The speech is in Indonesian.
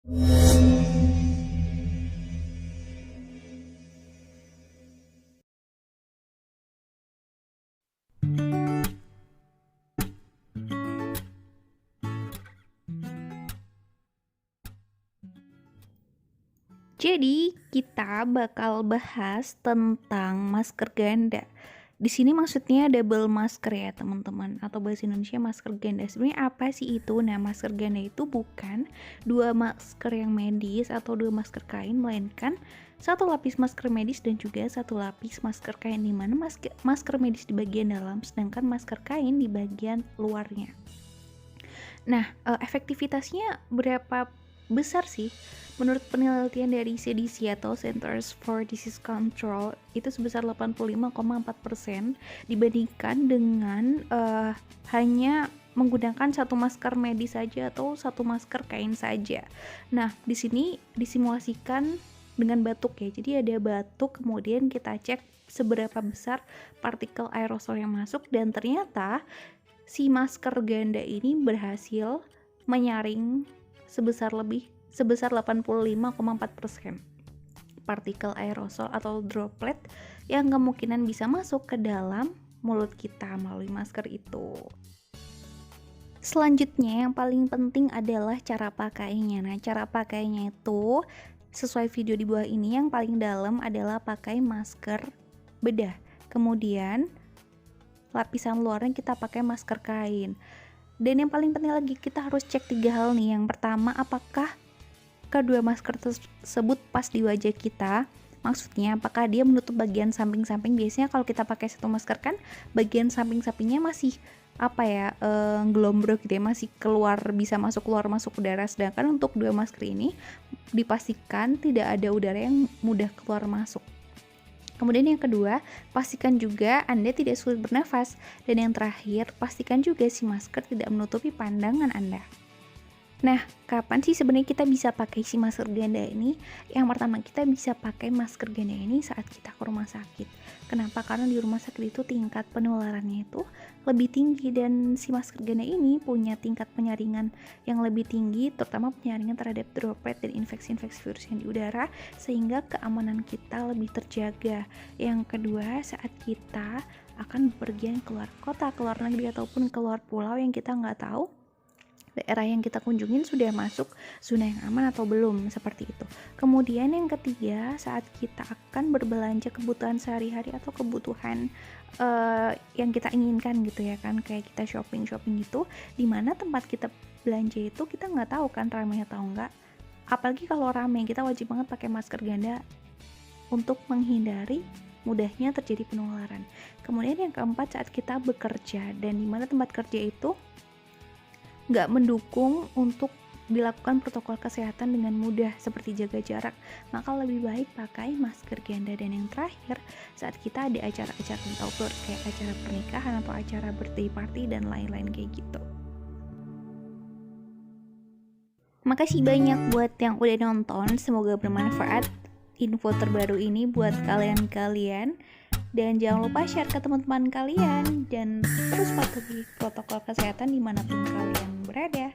Jadi, kita bakal bahas tentang masker ganda. Di sini maksudnya double masker ya, teman-teman, atau bahasa Indonesia masker ganda. Sebenarnya apa sih itu? Nah, masker ganda itu bukan dua masker yang medis atau dua masker kain, melainkan satu lapis masker medis dan juga satu lapis masker kain, di mana masker medis di bagian dalam, sedangkan masker kain di bagian luarnya. Nah, efektivitasnya berapa besar sih? Menurut penelitian dari CDC atau Centers for Disease Control, itu sebesar 85,4% dibandingkan dengan hanya menggunakan satu masker medis saja atau satu masker kain saja. Nah, di sini disimulasikan dengan batuk ya. Jadi ada batuk, kemudian kita cek seberapa besar partikel aerosol yang masuk, dan ternyata si masker ganda ini berhasil menyaring sebesar 85,4% partikel aerosol atau droplet yang kemungkinan bisa masuk ke dalam mulut kita melalui masker itu. Selanjutnya yang paling penting adalah cara pakainya. Nah, cara pakainya itu sesuai video di bawah ini, yang paling dalam adalah pakai masker bedah. Kemudian lapisan luarnya kita pakai masker kain. Dan yang paling penting lagi, kita harus cek 3 hal nih. Yang pertama, apakah kedua masker tersebut pas di wajah kita? Maksudnya, apakah dia menutup bagian samping-samping? Biasanya kalau kita pakai satu masker kan bagian samping-sampingnya masih gelombrok gitu ya, masih keluar, bisa masuk keluar masuk udara. Sedangkan untuk dua masker ini dipastikan tidak ada udara yang mudah keluar masuk. Kemudian yang kedua, pastikan juga Anda tidak sulit bernafas. Dan yang terakhir, pastikan juga si masker tidak menutupi pandangan Anda. Nah, kapan sih sebenarnya kita bisa pakai si masker ganda ini? Yang pertama, kita bisa pakai masker ganda ini saat kita ke rumah sakit. Kenapa? Karena di rumah sakit itu tingkat penularannya itu lebih tinggi, dan si masker ganda ini punya tingkat penyaringan yang lebih tinggi, terutama penyaringan terhadap droplet dan infeksi-infeksi virus yang di udara, sehingga keamanan kita lebih terjaga. Yang kedua, saat kita akan bepergian keluar kota, keluar negeri, ataupun keluar pulau yang kita nggak tahu daerah yang kita kunjungin sudah masuk zona yang aman atau belum, seperti itu. Kemudian yang ketiga, saat kita akan berbelanja kebutuhan sehari-hari atau kebutuhan yang kita inginkan gitu ya kan, kayak kita shopping gitu, dimana tempat kita belanja itu kita nggak tahu kan ramai atau enggak. Apalagi kalau ramai, kita wajib banget pakai masker ganda untuk menghindari mudahnya terjadi penularan. Kemudian yang keempat, saat kita bekerja dan dimana tempat kerja itu nggak mendukung untuk dilakukan protokol kesehatan dengan mudah seperti jaga jarak, maka lebih baik pakai masker ganda. Dan yang terakhir, saat kita ada acara-acara outdoor kayak acara pernikahan atau acara birthday party dan lain-lain kayak gitu. Makasih banyak buat yang udah nonton, semoga bermanfaat info terbaru ini buat kalian-kalian. Dan jangan lupa share ke teman-teman kalian, dan terus patuhi protokol kesehatan dimanapun kalian berada.